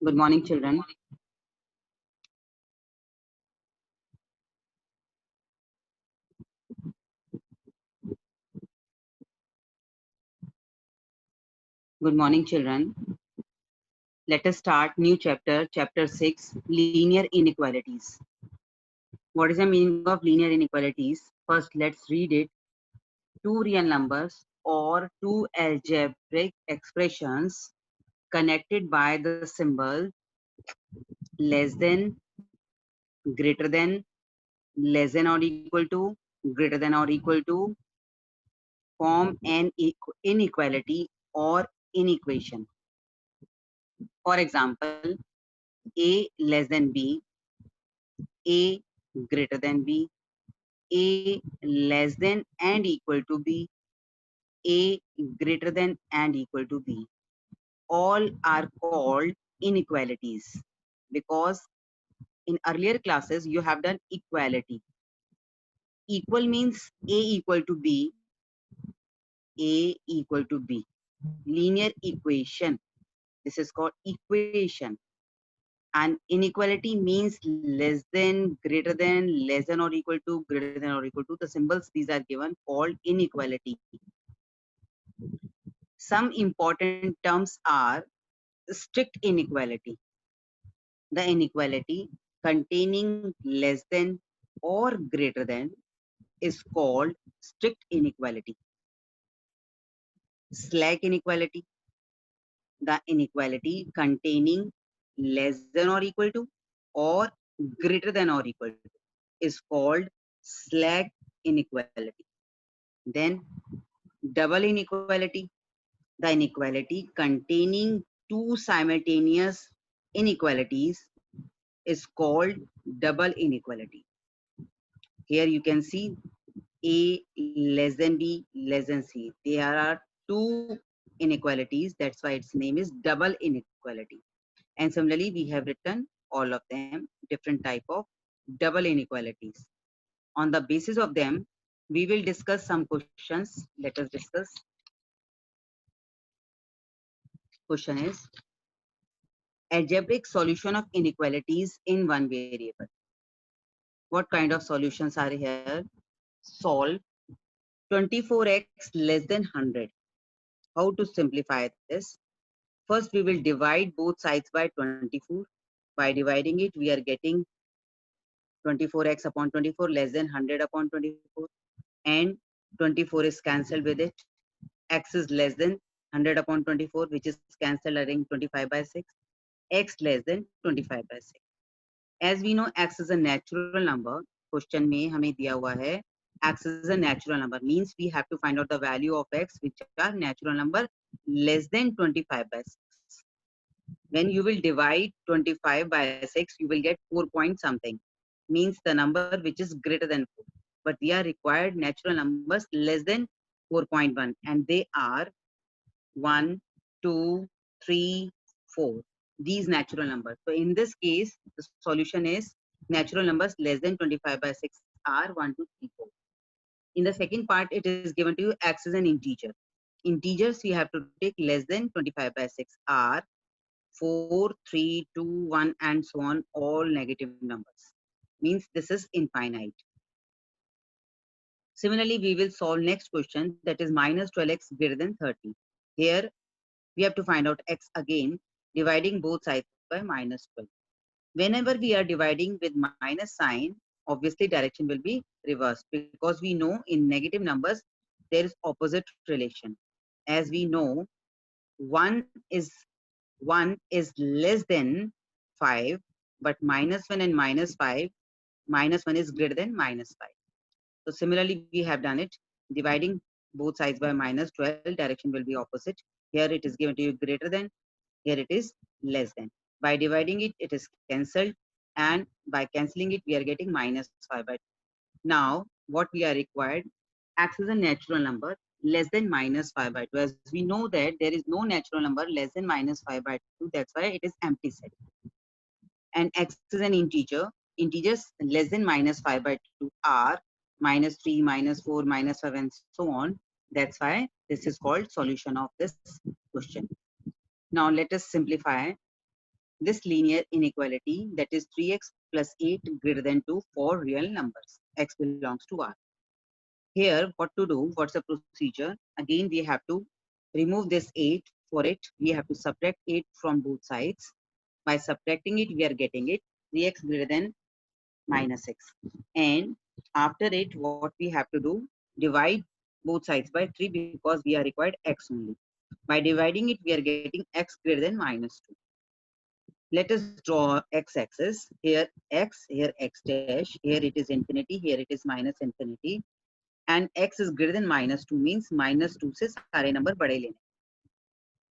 Good morning, children. Good morning, children. Let us start new chapter, chapter 6, linear inequalities. What is the meaning of linear inequalities? First, let's read it. Two real numbers or two algebraic expressions connected by the symbol less than, greater than, less than or equal to, greater than or equal to, form an inequality or inequation. For example, A less than B, A greater than B, A less than and equal to B, A greater than and equal to B. All are called inequalities because in earlier classes you have done equality. Equal means A equal to B, A equal to B. Linear equation. This is called equation. And inequality means less than, greater than, less than or equal to, greater than or equal to. The symbols these are given called inequality. Some important terms are strict inequality, the inequality containing less than or greater than is called strict inequality. Slack inequality, the inequality containing less than or equal to or greater than or equal to is called slack inequality. Then double inequality, the inequality containing two simultaneous inequalities is called double inequality. Here you can see A less than B less than C. There are two inequalities. That's why its name is double inequality. And similarly, we have written all of them different type of double inequalities. On the basis of them, we will discuss some questions. Let us discuss. Question is algebraic solution of inequalities in one variable. What kind of solutions are here? Solve 24x less than 100. How to simplify this? First, we will divide both sides by 24. By dividing it, we are getting 24x upon 24 less than 100 upon 24. And 24 is cancelled with it. X is less than 100 upon 24, which is cancelled adding 25 by 6. X less than 25 by 6. As we know, X is a natural number. Question में हमें दिया हुआ है X is a natural number, means we have to find out the value of X which are natural number less than 25 by 6. When you will divide 25 by 6, you will get 4 point something, means the number which is greater than 4. But we are required natural numbers less than 4.1, and they are 1, 2, 3, 4. These natural numbers. So in this case, the solution is natural numbers less than 25 by 6 are 1, 2, 3, 4. In the second part, it is given to you X is an integer. Integers we have to take less than 25 by 6 are 4, 3, 2, 1, and so on, all negative numbers. Means this is infinite. Similarly, we will solve next question, that is minus 12x greater than 30. Here, we have to find out x again, dividing both sides by minus 12. Whenever we are dividing with minus sign, obviously direction will be reversed, because we know in negative numbers, there is opposite relation. As we know, 1 is less than 5, but minus 1 and minus 5, minus 1 is greater than minus 5. So similarly, we have done it, dividing both sides by minus 12, direction will be opposite. Here it is given to you greater than, here it is less than. By dividing it, it is cancelled, and by cancelling it, we are getting minus 5 by 2. Now, what we are required, X is a natural number less than minus 5 by 2. As we know that there is no natural number less than minus 5 by 2, that's why it is empty set. And X is an integer. Integers less than minus 5 by 2 are minus 3, minus 4, minus 5, and so on. That's why this is called solution of this question. Now let us simplify. this linear inequality, that is 3x plus 8 greater than 2 for real numbers. X belongs to R. Here, what to do? What's the procedure? Again, we have to remove this 8. For it, we have to subtract 8 from both sides. By subtracting it, we are getting it 3x greater than minus x. And after it, what we have to do? Divide both sides by 3 because we are required x only. By dividing it, we are getting x greater than minus 2. Let us draw x-axis. Here x dash, here it is infinity, here it is minus infinity. And x is greater than minus 2 means minus 2 से सारे number बड़े लेने,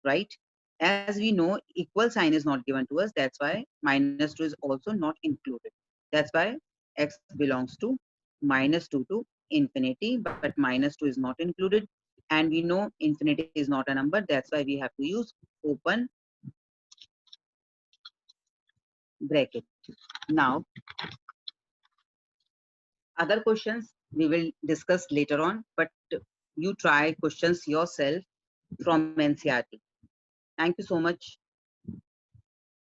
right? As we know, equal sign is not given to us. That's why minus 2 is also not included. That's why x belongs to minus 2 to infinity, but minus 2 is not included. And we know infinity is not a number. That's why we have to use open bracket. Now, other questions we will discuss later on, but you try questions yourself from NCERT. Thank you so much.